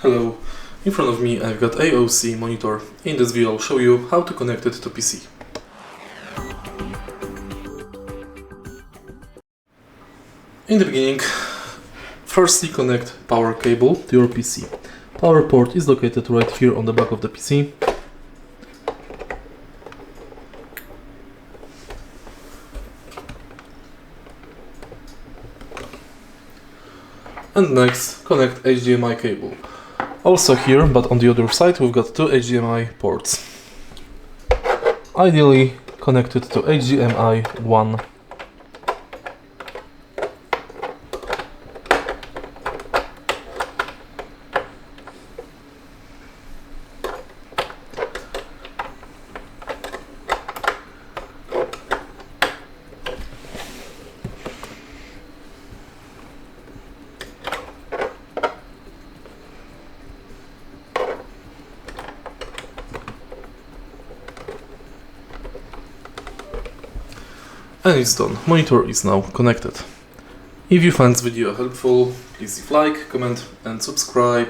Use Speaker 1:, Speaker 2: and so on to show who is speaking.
Speaker 1: Hello, in front of me I've got AOC monitor. In this video I'll show you how to connect it to PC. In the beginning, firstly connect power cable to your PC. Power port is located right here on the back of the PC. And next, connect HDMI cable. Also here, but on the other side, we've got two HDMI ports. Ideally connected to HDMI 1. And it's done. Monitor is now connected. If you find this video helpful, please leave a like, comment and subscribe.